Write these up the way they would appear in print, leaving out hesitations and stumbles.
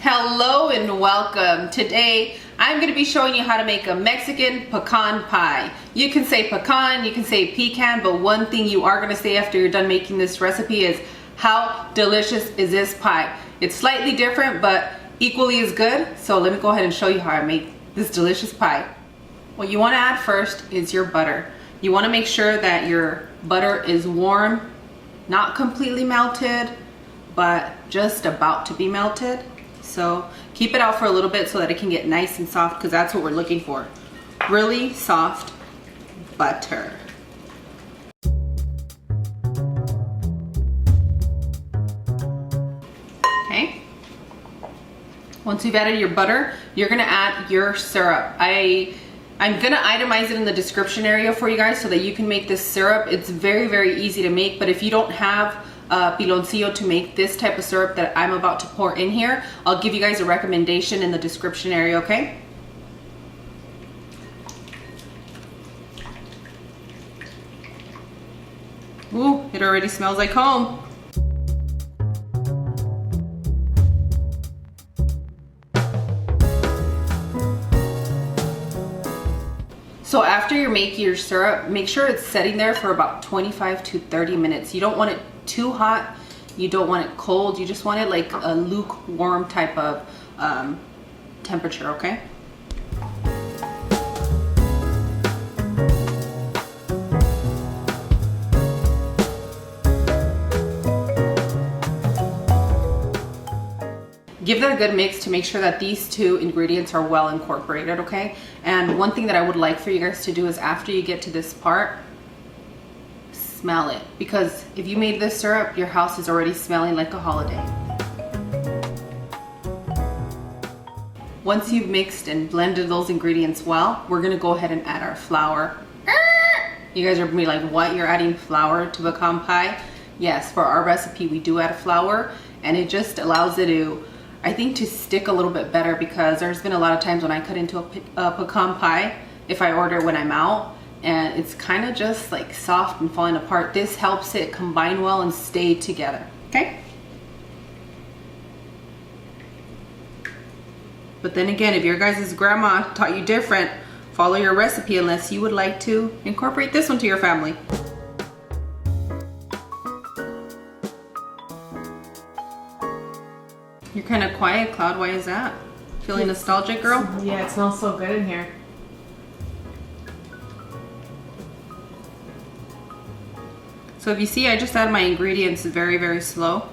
Hello and welcome. Today I'm going to be showing you how to make a Mexican pecan pie. You can say pecan, you can say pecan, but one thing you are going to say after you're done making this recipe is how delicious is this pie. It's slightly different but equally as good, so let me go ahead and show you how I make this delicious pie. What you want to add first is your butter. You want to make sure that your butter is warm, not completely melted, but just about to be melted. So keep it out for a little bit so that it can get nice and soft, because that's what we're looking for. Really soft butter. Okay. Once you've added your butter, you're gonna add your syrup. I'm gonna itemize it in the description area for you guys so that you can make this syrup. It's very, very easy to make, but if you don't have Piloncillo to make this type of syrup that I'm about to pour in here, I'll give you guys a recommendation in the description area, okay? Ooh, it already smells like home. So after you make your syrup, make sure it's setting there for about 25 to 30 minutes. You don't want it too hot, you don't want it cold, you just want it like a lukewarm type of temperature, okay? Give that a good mix to make sure that these two ingredients are well incorporated, okay? And one thing that I would like for you guys to do is after you get to this part, smell it, because if you made this syrup, your house is already smelling like a holiday. Once you've mixed and blended those ingredients well, we're gonna go ahead and add our flour. You guys are gonna be like, what? You're adding flour to pecan pie? Yes, for our recipe, we do add flour, and it just allows it to, I think, to stick a little bit better, because there's been a lot of times when I cut into a pecan pie, if I order when I'm out, and it's kind of just like soft and falling apart. This helps it combine well and stay together, okay? But then again, if your guys' grandma taught you different, follow your recipe unless you would like to incorporate this one to your family. You're kind of quiet, Cloud. Why is that? Feeling nostalgic, girl? Yeah, it smells so good in here. So if you see, I just add my ingredients very, very slow.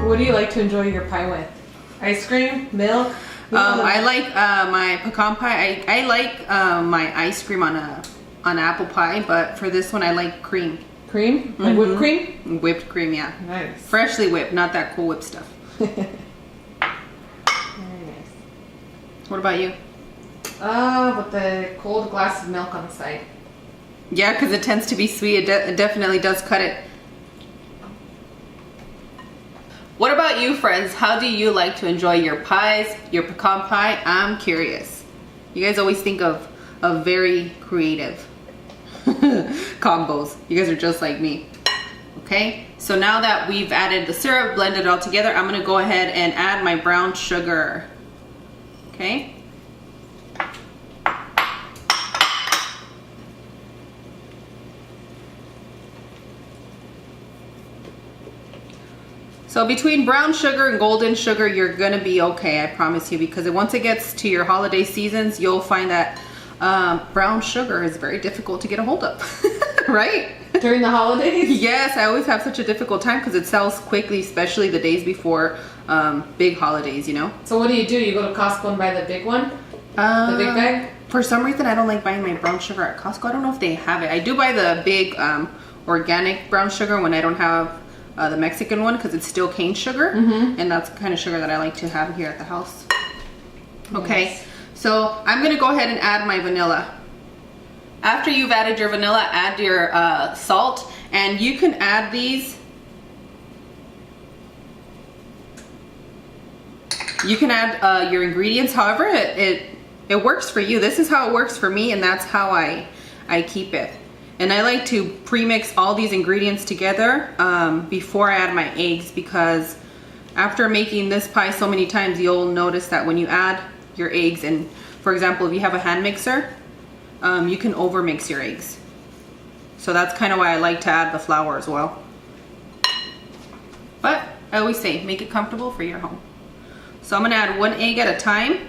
What do you like to enjoy your pie with? Ice cream? Milk? I like my pecan pie. I like my ice cream on apple pie, but for this one I like cream. Cream? Like whipped cream? Whipped cream, yeah. Nice. Freshly whipped, not that Cool Whip stuff. Very nice. What about you? With the cold glass of milk on the side. Yeah, because it tends to be sweet. It definitely does cut it. What about you, friends? How do you like to enjoy your pies, your pecan pie? I'm curious. You guys always think of very creative combos. You guys are just like me. Okay, so now that we've added the syrup, blended it all together, I'm gonna go ahead and add my brown sugar. Okay. So between brown sugar and golden sugar, you're gonna be okay, I promise you, because once it gets to your holiday seasons, you'll find that brown sugar is very difficult to get a hold of, right? During the holidays? Yes, I always have such a difficult time because it sells quickly, especially the days before big holidays, you know? So what do? You go to Costco and buy the big one? The big bag? For some reason, I don't like buying my brown sugar at Costco. I don't know if they have it. I do buy the big organic brown sugar when I don't have the Mexican one, because it's still cane sugar, and that's the kind of sugar that I like to have here at the house. Okay, nice. So I'm gonna go ahead and add my vanilla. After you've added your vanilla, add your salt, and And you can add these. You can add your ingredients however it works for you. This is how it works for me, and that's how I keep it. And I like to pre-mix all these ingredients together before I add my eggs, because after making this pie so many times, you'll notice that when you add your eggs, and for example, if you have a hand mixer, you can over mix your eggs. So that's kind of why I like to add the flour as well. But I always say, make it comfortable for your home. So I'm gonna add 1 egg at a time.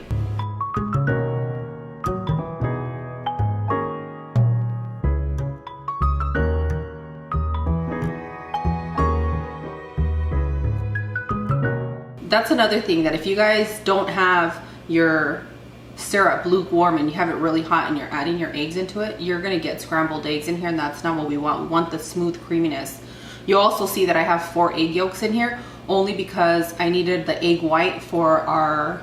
That's another thing, that if you guys don't have your syrup lukewarm and you have it really hot and you're adding your eggs into it, you're gonna get scrambled eggs in here, and that's not what we want. We want the smooth creaminess. You'll also see that I have 4 egg yolks in here, only because I needed the egg white for our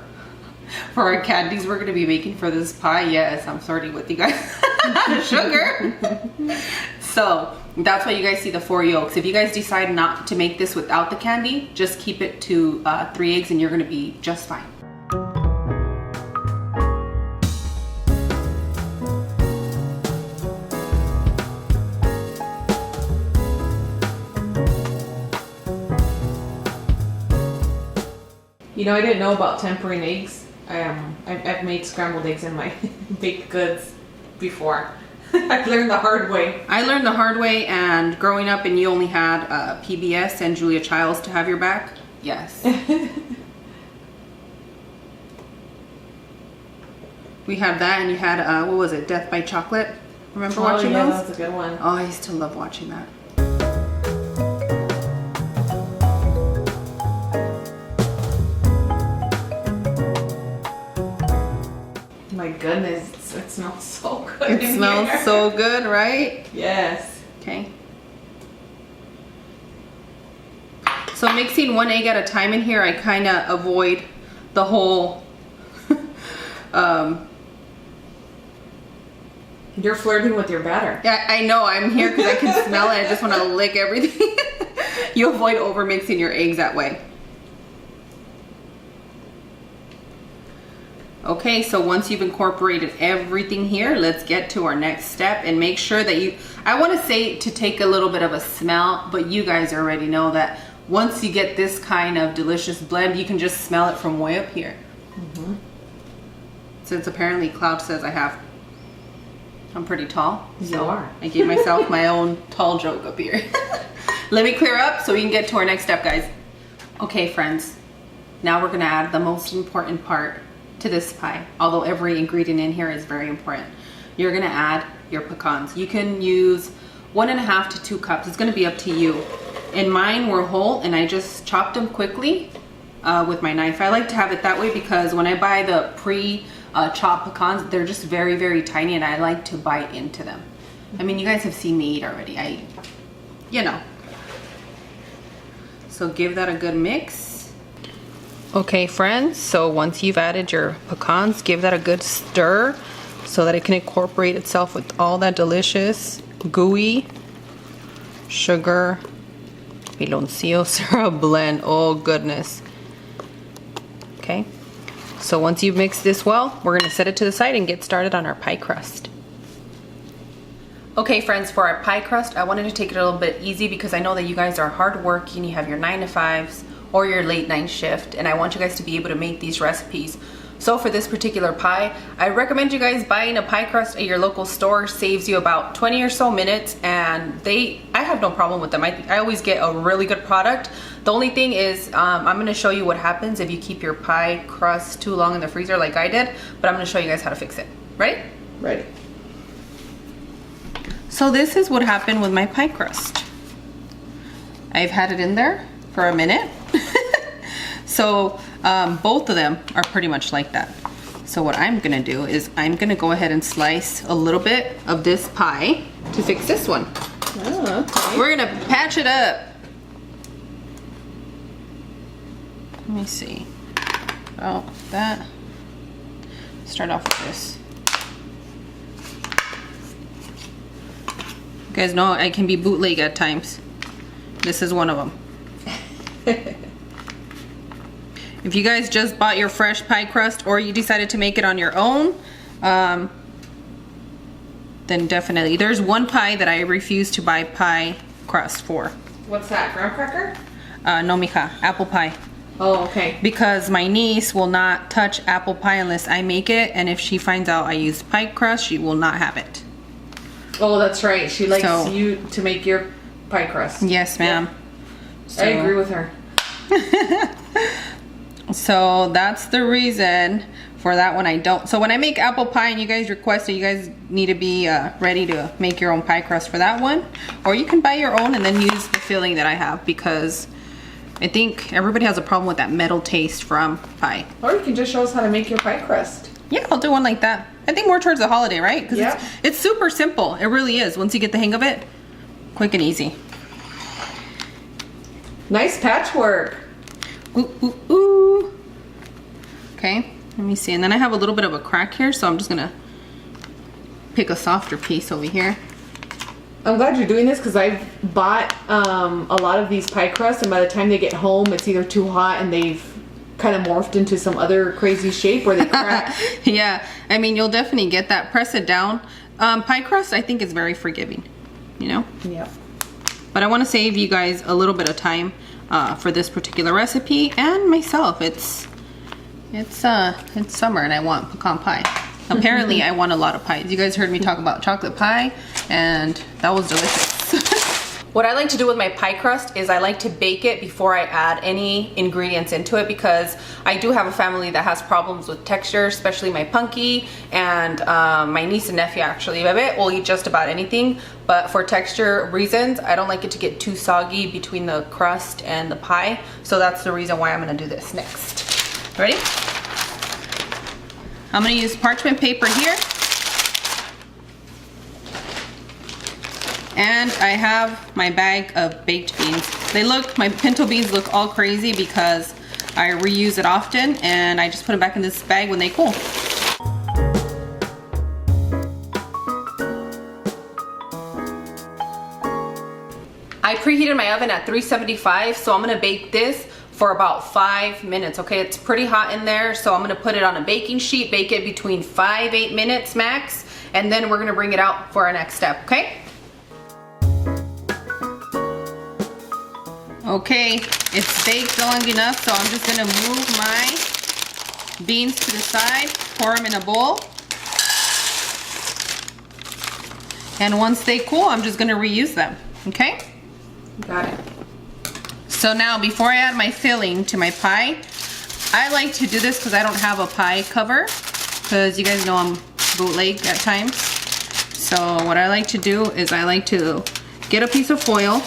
candies we're gonna be making for this pie. Yes, I'm flirting with you guys. Sugar. So that's why you guys see the 4 yolks. If you guys decide not to make this without the candy, just keep it to 3 eggs and you're gonna be just fine. You know, I didn't know about tempering eggs. I've made scrambled eggs in my baked goods before. I've learned the hard way. I learned the hard way, and growing up and you only had PBS and Julia Childs to have your back, yes. We had that, and you had, what was it, Death by Chocolate? Remember watching those? That's a good one. Oh, I used to love watching that. My goodness, it smells so good. It smells so good, right? Yes. Okay. So mixing 1 egg at a time in here, I kind of avoid the whole You're flirting with your batter. Yeah, I know. I'm here because I can smell it. I just want to lick everything. You avoid over mixing your eggs that way. Okay, so once you've incorporated everything here, let's get to our next step and make sure that you, I want to say to take a little bit of a smell, but you guys already know that once you get this kind of delicious blend, you can just smell it from way up here. Mm-hmm. Since apparently Cloud says I'm pretty tall. You are. I gave myself my own tall joke up here. Let me clear up so we can get to our next step, guys. Okay, friends, now we're gonna add the most important part to this pie, although every ingredient in here is very important. You're gonna add your pecans. You can use 1.5 to 2 cups. It's gonna be up to you. In mine were whole, and I just chopped them quickly with my knife. I like to have it that way because when I buy the chopped pecans, they're just very, very tiny, and I like to bite into them. I mean, you guys have seen me eat already. You know. So give that a good mix. Okay, friends, so once you've added your pecans, give that a good stir so that it can incorporate itself with all that delicious, gooey sugar, Piloncillo syrup blend. Oh, goodness. Okay, so once you've mixed this well, we're gonna set it to the side and get started on our pie crust. Okay, friends, for our pie crust, I wanted to take it a little bit easy because I know that you guys are hardworking, you have your 9 to 5s, or your late night shift, and I want you guys to be able to make these recipes. So for this particular pie, I recommend you guys buying a pie crust at your local store. Saves you about 20 or so minutes, and I have no problem with them. I always get a really good product. The only thing is, I'm gonna show you what happens if you keep your pie crust too long in the freezer like I did, but I'm gonna show you guys how to fix it. Ready? Ready. So this is what happened with my pie crust. I've had it in there for a minute. So both of them are pretty much like that. So what I'm gonna do is I'm gonna go ahead and slice a little bit of this pie to fix this one. Oh, okay. We're gonna patch it up. Let me see. Oh, that. Start off with this. You guys know I can be bootleg at times. This is one of them. If you guys just bought your fresh pie crust or you decided to make it on your own, then definitely. There's one pie that I refuse to buy pie crust for. What's that, graham cracker? No, mija, apple pie. Oh, okay. Because my niece will not touch apple pie unless I make it, and if she finds out I use pie crust, she will not have it. Oh, that's right. She likes you to make your pie crust. Yes, ma'am. Yeah. So, I agree with her. So that's the reason for that one I don't. So when I make apple pie and you guys request it, you guys need to be ready to make your own pie crust for that one. Or you can buy your own and then use the filling that I have, because I think everybody has a problem with that metal taste from pie. Or you can just show us how to make your pie crust. Yeah, I'll do one like that. I think more towards the holiday, right? Because yeah. it's super simple. It really is. Once you get the hang of it, quick and easy. Nice patchwork. Ooh, ooh, ooh. Okay, let me see. And then I have a little bit of a crack here, so I'm just gonna pick a softer piece over here. I'm glad you're doing this, because I've bought a lot of these pie crusts, and by the time they get home, it's either too hot and they've kind of morphed into some other crazy shape where they crack. Yeah, I mean, you'll definitely get that. Press it down. Pie crust, I think, is very forgiving, you know? Yeah. But I want to save you guys a little bit of time for this particular recipe, and myself. It's summer and I want pecan pie. Apparently I want a lot of pies. You guys heard me talk about chocolate pie, and that was delicious. What I like to do with my pie crust is I like to bake it before I add any ingredients into it, because I do have a family that has problems with texture, especially my punky and my niece and nephew. Actually, Bebe will eat just about anything, but for texture reasons I don't like it to get too soggy between the crust and the pie. So that's the reason why I'm gonna do this next. Ready? I'm gonna use parchment paper here. And I have my bag of baked beans. My pinto beans look all crazy because I reuse it often, and I just put them back in this bag when they cool. I preheated my oven at 375, so I'm gonna bake this for about 5 minutes. Okay, it's pretty hot in there, so I'm gonna put it on a baking sheet, bake it between 5-8 minutes max, and then we're gonna bring it out for our next step, okay? Okay, it's baked long enough, so I'm just gonna move my beans to the side, pour them in a bowl. And once they cool, I'm just gonna reuse them, okay? Got it. So now, before I add my filling to my pie, I like to do this because I don't have a pie cover, because you guys know I'm bootleg at times. So what I like to do is I like to get a piece of foil.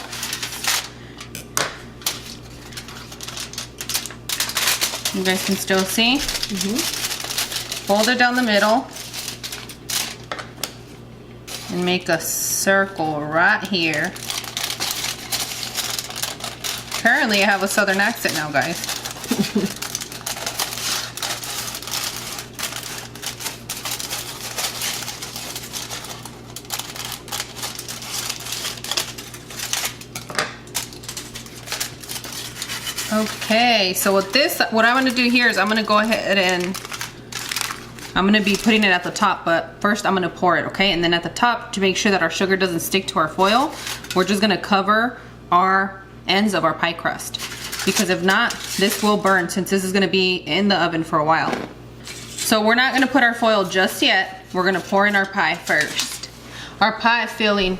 You guys can still see. Fold it down the middle and make a circle right here. Apparently I have a southern accent now, guys. Okay, so with this, what I'm gonna do here is I'm gonna go ahead and I'm gonna be putting it at the top, but first I'm gonna pour it, okay? And then at the top, to make sure that our sugar doesn't stick to our foil, we're just gonna cover our ends of our pie crust, because if not, this will burn, since this is gonna be in the oven for a while. So we're not gonna put our foil just yet. We're gonna pour in our pie first. Our pie filling,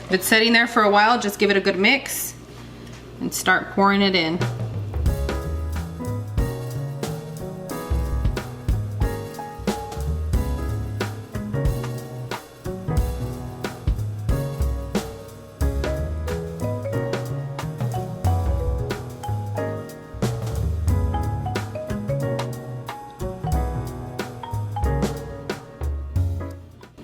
if it's sitting there for a while, just give it a good mix and start pouring it in.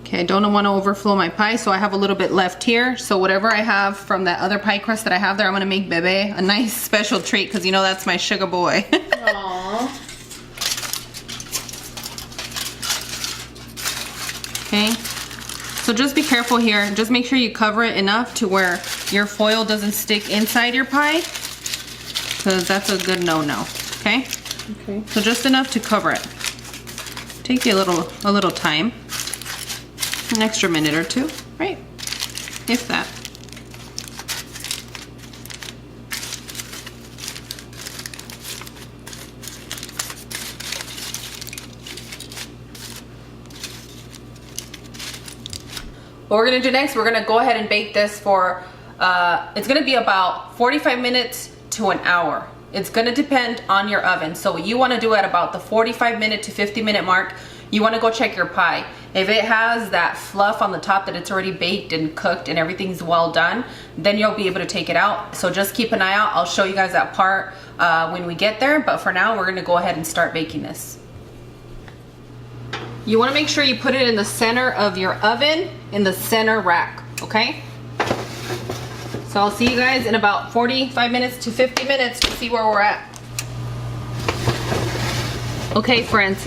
Okay, I don't want to overflow my pie, so I have a little bit left here. So whatever I have from that other pie crust that I have there, I'm gonna make Bebe a nice special treat, because you know that's my sugar boy. Aww. Okay, so just be careful here. Just make sure you cover it enough to where your foil doesn't stick inside your pie, because that's a good no-no. Okay. Okay. So just enough to cover it. Take you a little time, an extra minute or two, right? If that. What we're gonna do next, we're gonna go ahead and bake this for, it's gonna be about 45 minutes to an hour. It's gonna depend on your oven. So you wanna do at about the 45-minute to 50-minute mark. You wanna go check your pie. If it has that fluff on the top that it's already baked and cooked and everything's well done, then you'll be able to take it out. So just keep an eye out. I'll show you guys that part when we get there, but for now, we're gonna go ahead and start baking this. You wanna make sure you put it in the center of your oven, in the center rack, okay? So I'll see you guys in about 45 minutes to 50 minutes to see where we're at. Okay friends,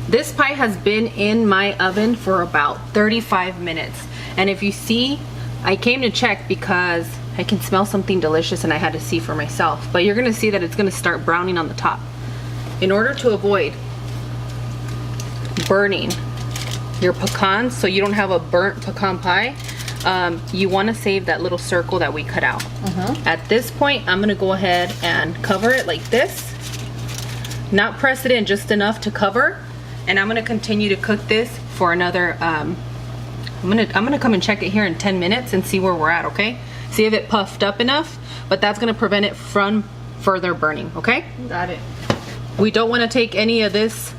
this pie has been in my oven for about 35 minutes. And if you see, I came to check because I can smell something delicious and I had to see for myself. But you're gonna see that it's gonna start browning on the top. In order to avoid burning your pecans, so you don't have a burnt pecan pie, you want to save that little circle that we cut out. At this point, I'm gonna go ahead and cover it like this. Not press it in, just enough to cover. And I'm gonna continue to cook this for another, I'm gonna come and check it here in 10 minutes and see where we're at, okay? See if it puffed up enough, but that's gonna prevent it from further burning, okay? Got it. We don't wanna take any of this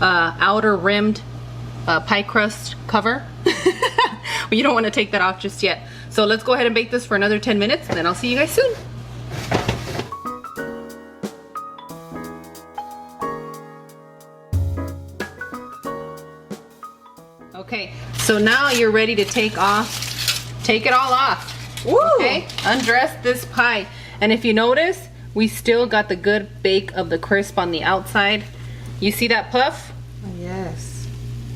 outer rimmed pie crust cover. But you don't want to take that off just yet. So let's go ahead and bake this for another 10 minutes and then I'll see you guys soon. Okay, so now you're ready to take it all off. Woo! Okay, undress this pie. And if you notice, we still got the good bake of the crisp on the outside. You see that puff? Yes.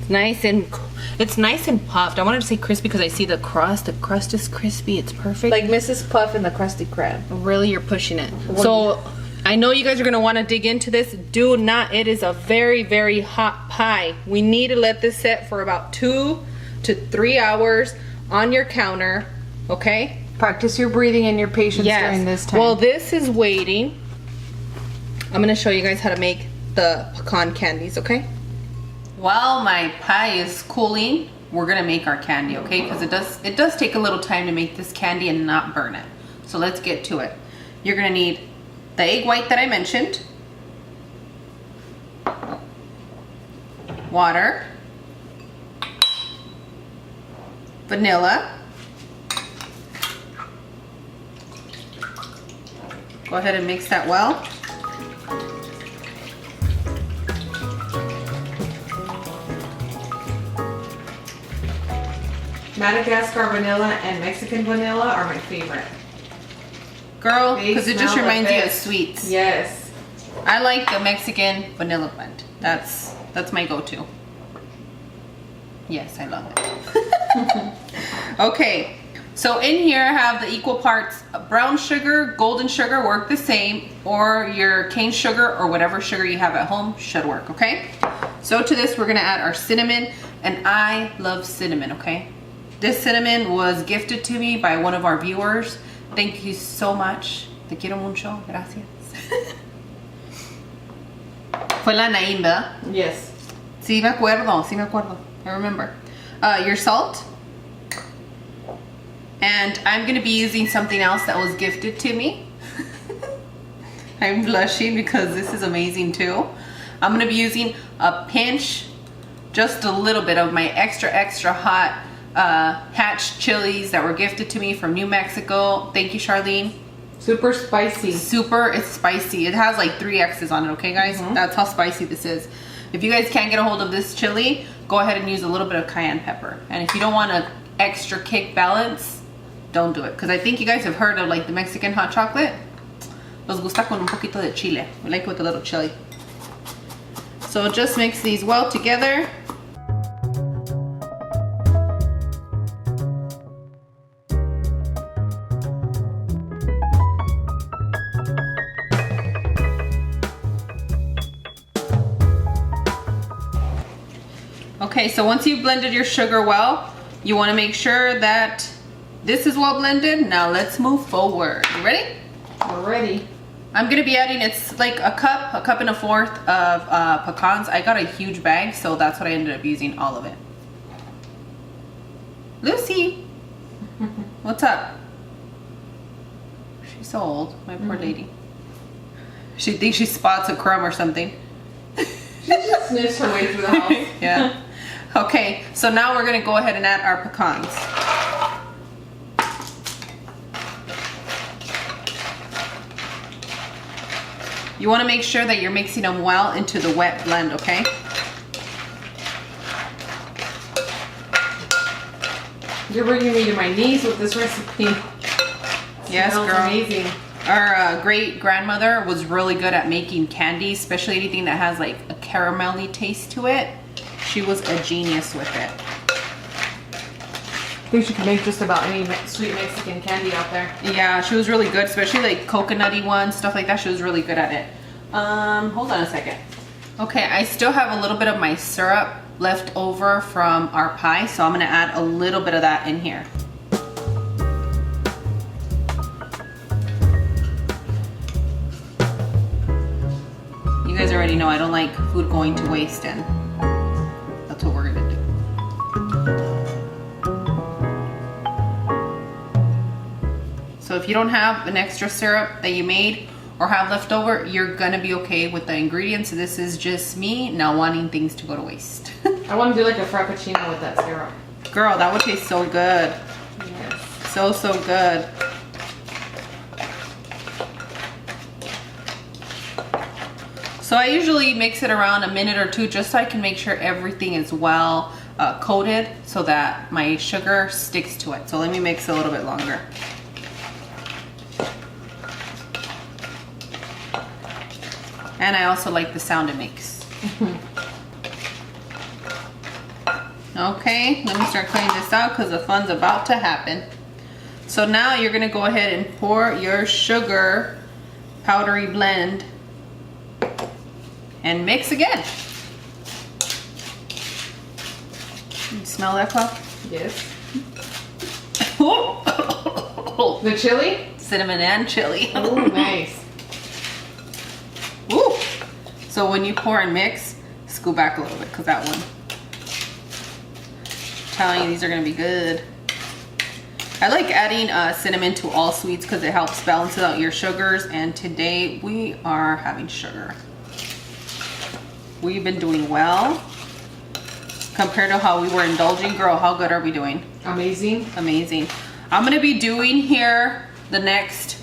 It's nice and puffed. I wanted to say crispy because I see the crust. The crust is crispy. It's perfect. Like Mrs. Puff and the Krusty Krab. Really, you're pushing it. So I know you guys are gonna want to dig into this. Do not. It is a very, very hot pie. We need to let this set for about 2 to 3 hours on your counter. Okay. Practice your breathing and your patience during this time. Well, this is waiting. I'm gonna show you guys how to make the pecan candies. Okay. While my pie is cooling, we're gonna make our candy, okay? Because it does take a little time to make this candy and not burn it. So let's get to it. You're gonna need the egg white that I mentioned, water, vanilla, go ahead and mix that well. Madagascar vanilla and Mexican vanilla are my favorite. Girl, because it just smell reminds you of best. sweets. Yes. I like the Mexican vanilla blend. That's my go-to. Yes, I love it. Okay, so in here I have the equal parts brown sugar, golden sugar, work the same, or your cane sugar or whatever sugar you have at home should work, okay? So to this we're gonna add our cinnamon, and I love cinnamon, okay? This cinnamon was gifted to me by one of our viewers. Thank you so much. Te quiero mucho. Gracias. Fue la Naim, ¿verdad? Yes. Sí me acuerdo. I remember. Your salt. And I'm going to be using something else that was gifted to me. I'm blushing because this is amazing too. I'm going to be using a pinch, just a little bit of my extra hot hatch chilies that were gifted to me from New Mexico. Thank you, Charlene. Super spicy. It's spicy. It has like 3 X's on it, okay guys? That's how spicy this is. If you guys can't get a hold of this chili, go ahead and use a little bit of cayenne pepper. And if you don't want an extra kick balance, don't do it. Because I think you guys have heard of like the Mexican hot chocolate. Nos gusta con un poquito de chile. We like it with a little chili. So just mix these well together. Okay, so once you've blended your sugar well, you want to make sure that this is well blended. Now let's move forward. You ready? We're ready. I'm gonna be adding, it's like a cup and a fourth of pecans. I got a huge bag, so that's what I ended up using, all of it. Lucy, what's up? She's so old, my poor lady. She thinks she spots a crumb or something. She just sniffs her way through the house. Yeah. Okay, so now we're gonna go ahead and add our pecans. You wanna make sure that you're mixing them well into the wet blend, okay? You're bringing me to my knees with this recipe. Yes, Smells girl. amazing. Our great grandmother was really good at making candies, especially anything that has like a caramelly taste to it. She was a genius with it. I think she can make just about any sweet Mexican candy out there. Yeah, she was really good, especially like coconutty ones, stuff like that. She was really good at it. Hold on a second. Okay, I still have a little bit of my syrup left over from our pie, so I'm gonna add a little bit of that in here. You guys already know I don't like food going to waste, and that's what we're gonna do. So if you don't have an extra syrup that you made or have left over, you're gonna be okay with the ingredients. This is just me not wanting things to go to waste. I want to do like a frappuccino with that syrup. Girl, that would taste so good. Yes. So good. So I usually mix it around a minute or two just so I can make sure everything is well coated so that my sugar sticks to it. So let me mix a little bit longer. And I also like the sound it makes. Okay, let me start cleaning this out because the fun's about to happen. So now you're gonna go ahead and pour your sugar powdery blend and mix again. You smell that, Chloe? Yes. The chili? Cinnamon and chili. Oh, nice. Ooh. So when you pour and mix, scoot back a little bit because that one, I'm telling you, these are gonna be good. I like adding cinnamon to all sweets because it helps balance out your sugars, and today we are having sugar. We've been doing well compared to how we were indulging. Girl, how good are we doing? Amazing. Amazing. I'm gonna be doing here the next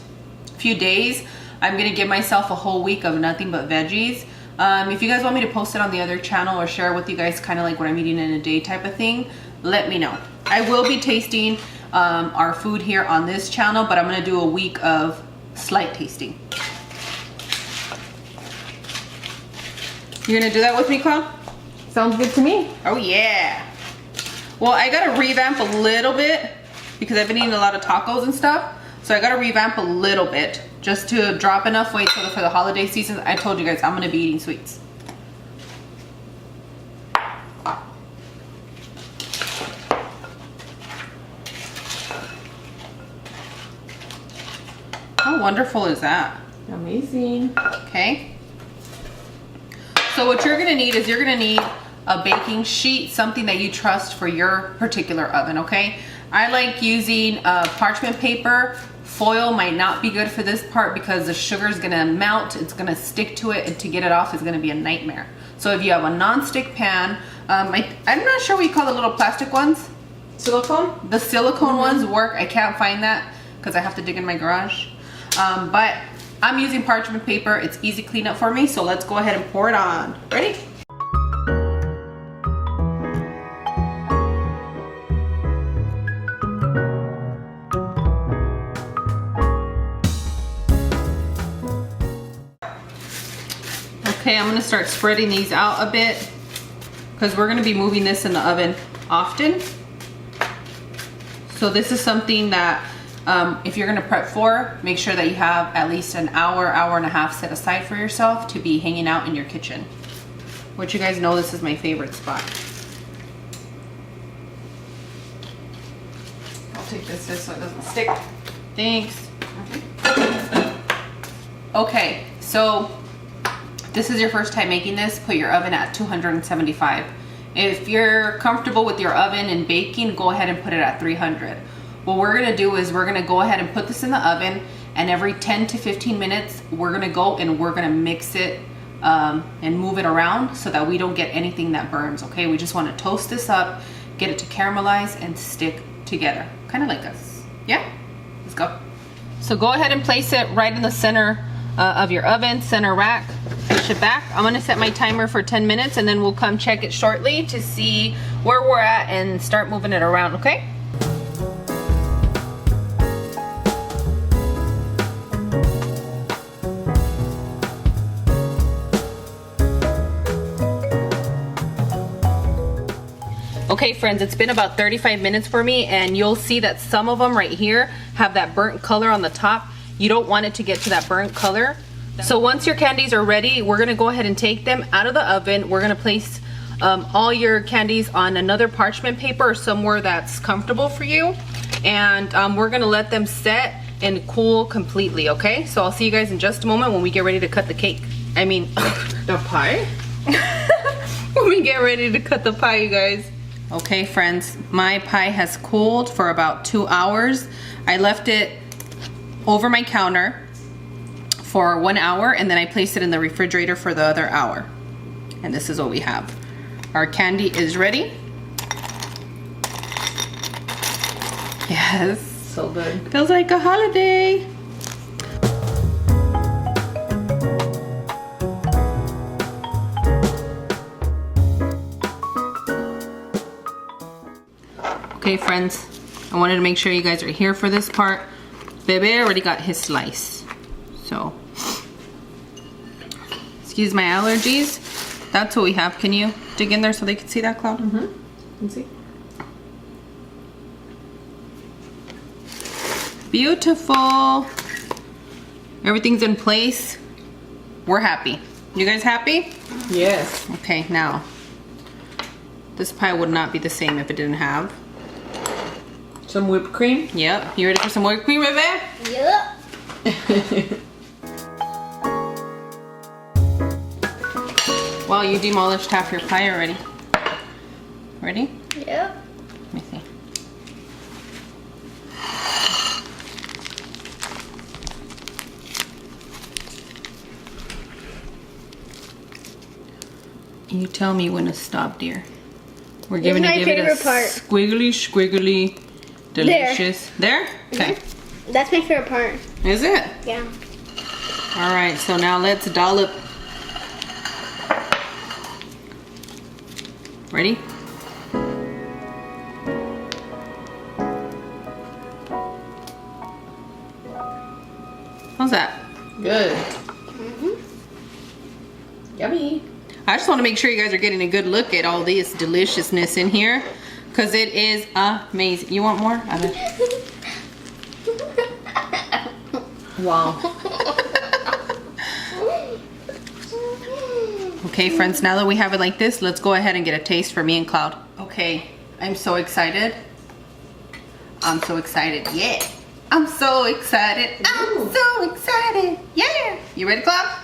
few days. I'm gonna give myself a whole week of nothing but veggies. If you guys want me to post it on the other channel or share with you guys kind of like what I'm eating in a day type of thing, let me know. I will be tasting our food here on this channel, but I'm gonna do a week of slight tasting. You're gonna do that with me, Clown? Sounds good to me. Oh yeah. Well, I gotta revamp a little bit because I've been eating a lot of tacos and stuff. So I gotta revamp a little bit just to drop enough weight so that for the holiday season, I told you guys I'm gonna be eating sweets. How wonderful is that? Amazing. Okay. So what you're gonna need is you're gonna need a baking sheet, something that you trust for your particular oven, okay? I like using parchment paper. Foil might not be good for this part because the sugar is gonna melt, it's gonna stick to it, and to get it off is gonna be a nightmare. So if you have a non-stick pan, I'm not sure what you call the little plastic ones. Silicone? The silicone ones work. I can't find that because I have to dig in my garage. But I'm using parchment paper. It's easy cleanup for me, so let's go ahead and pour it on. Ready? Okay, I'm gonna start spreading these out a bit because we're gonna be moving this in the oven often. So this is something that if you're gonna prep for, make sure that you have at least an hour, hour and a half set aside for yourself to be hanging out in your kitchen. Which you guys know this is my favorite spot. take this just so it doesn't stick. Thanks. Okay, so this is your first time making this, put your oven at 275. If you're comfortable with your oven and baking, go ahead and put it at 300. What we're gonna do is we're gonna go ahead and put this in the oven, and every 10 to 15 minutes, we're gonna go and we're gonna mix it and move it around so that we don't get anything that burns, okay? We just wanna toast this up, get it to caramelize and stick together, kind of like us. Yeah, let's go. So go ahead and place it right in the center of your oven, center rack, push it back. I'm gonna set my timer for 10 minutes and then we'll come check it shortly to see where we're at and start moving it around, okay? Okay friends, it's been about 35 minutes for me, and you'll see that some of them right here have that burnt color on the top. You don't want it to get to that burnt color. So once your candies are ready, we're gonna go ahead and take them out of the oven. We're gonna place all your candies on another parchment paper or somewhere that's comfortable for you. And we're gonna let them set and cool completely, okay? So I'll see you guys in just a moment when we get ready to cut the cake. I mean, The pie? when we get ready to cut the pie, you guys. Okay friends, my pie has cooled for about 2 hours. I left it over my counter for 1 hour and then I placed it in the refrigerator for the other hour. And this is what we have. Our candy is ready. Yes. So good. Feels like a holiday. Okay friends, I wanted to make sure you guys are here for this part. Bebe already got his slice. So, excuse my allergies. That's what we have. Can you dig in there so they can see that, Cloud? Mm-hmm. Can see. Beautiful. Everything's in place. We're happy. You guys happy? Yes. Okay, now, this pie would not be the same if it didn't have Some whipped cream. Yep. You ready for some whipped cream, Bebe? Yep. Wow, you demolished half your pie already. Ready? Yep. Let me see. You tell me when to stop, dear. We're This is giving my give it a favorite part. squiggly, delicious. There? Okay. That's my favorite part. Is it? Yeah. All right, so now let's dollop. Ready? How's that? Good. Yummy. I just want to make sure you guys are getting a good look at all this deliciousness in here, because it is amazing. You want more? I bet. Wow. Okay, friends, now that we have it like this, let's go ahead and get a taste for me and Cloud. Okay, I'm so excited. I'm so excited. Yeah. I'm so excited. I'm so excited. Yeah. You ready, Cloud?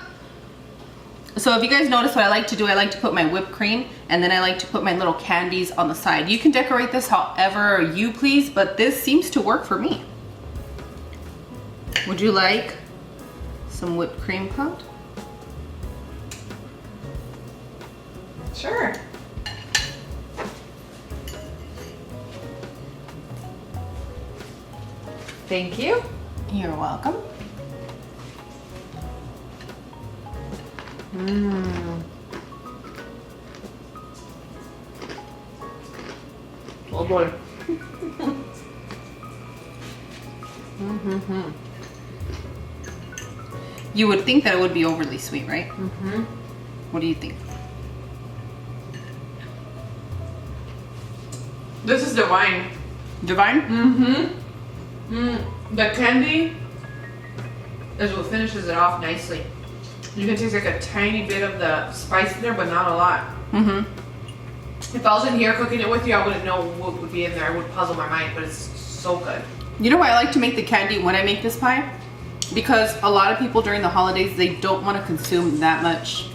So if you guys notice what I like to do, I like to put my whipped cream and then I like to put my little candies on the side. You can decorate this however you please, but this seems to work for me. Would you like some whipped cream, Cloud? Sure. Thank you. You're welcome. Mmm. Oh boy. Mm-hmm. You would think that it would be overly sweet, right? Mm-hmm. What do you think? This is divine. Divine? Mm-hmm. The candy is what finishes it off nicely. You can taste like a tiny bit of the spice in there, but not a lot. Mm-hmm. If I was in here cooking it with you, I wouldn't know what would be in there. It would puzzle my mind, but it's So good. You know why I like to make the candy when I make this pie? Because a lot of people during the holidays, they don't want to consume that much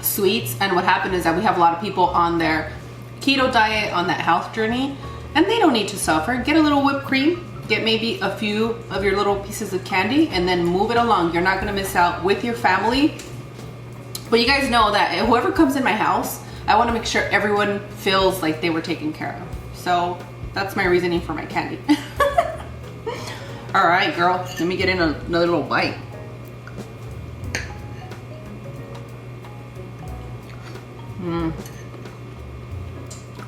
sweets. And what happened is that we have a lot of people on their keto diet, on that health journey, and they don't need to suffer. Get a little whipped cream, get maybe a few of your little pieces of candy, and then move it along. You're not gonna miss out with your family. But you guys know that whoever comes in my house, I wanna make sure everyone feels like they were taken care of. So that's my reasoning for my candy. All right, girl, let me get in another little bite.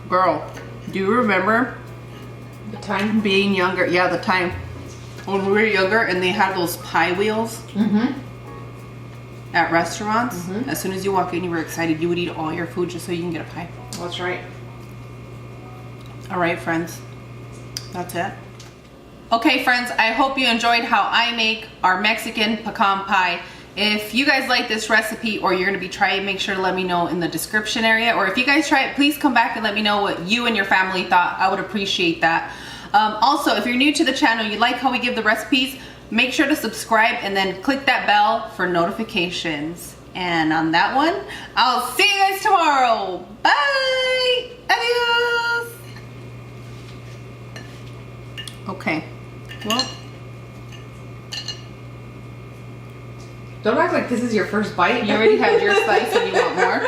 Girl, do you remember The time. being younger? Yeah, the time when we were younger and they had those pie wheels at restaurants. As soon as you walk in, you were excited. You would eat all your food just so you can get a pie. That's right. All right, friends, that's it. Okay, friends, I hope you enjoyed how I make our Mexican pecan pie. If you guys like this recipe or you're gonna be trying, make sure to let me know in the description area. Or if you guys try it, please come back and let me know what you and your family thought. I would appreciate that. Also, if you're new to the channel, you like how we give the recipes, make sure to subscribe and then click that bell for notifications. And on that one, I'll see you guys tomorrow. Bye! Adios! Okay, well. Don't act like this is your first bite. You already had your slice and you want more?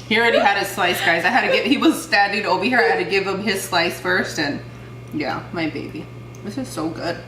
He already had his slice, guys. He was standing over here. I had to give him his slice first, and yeah, my baby. This is so good.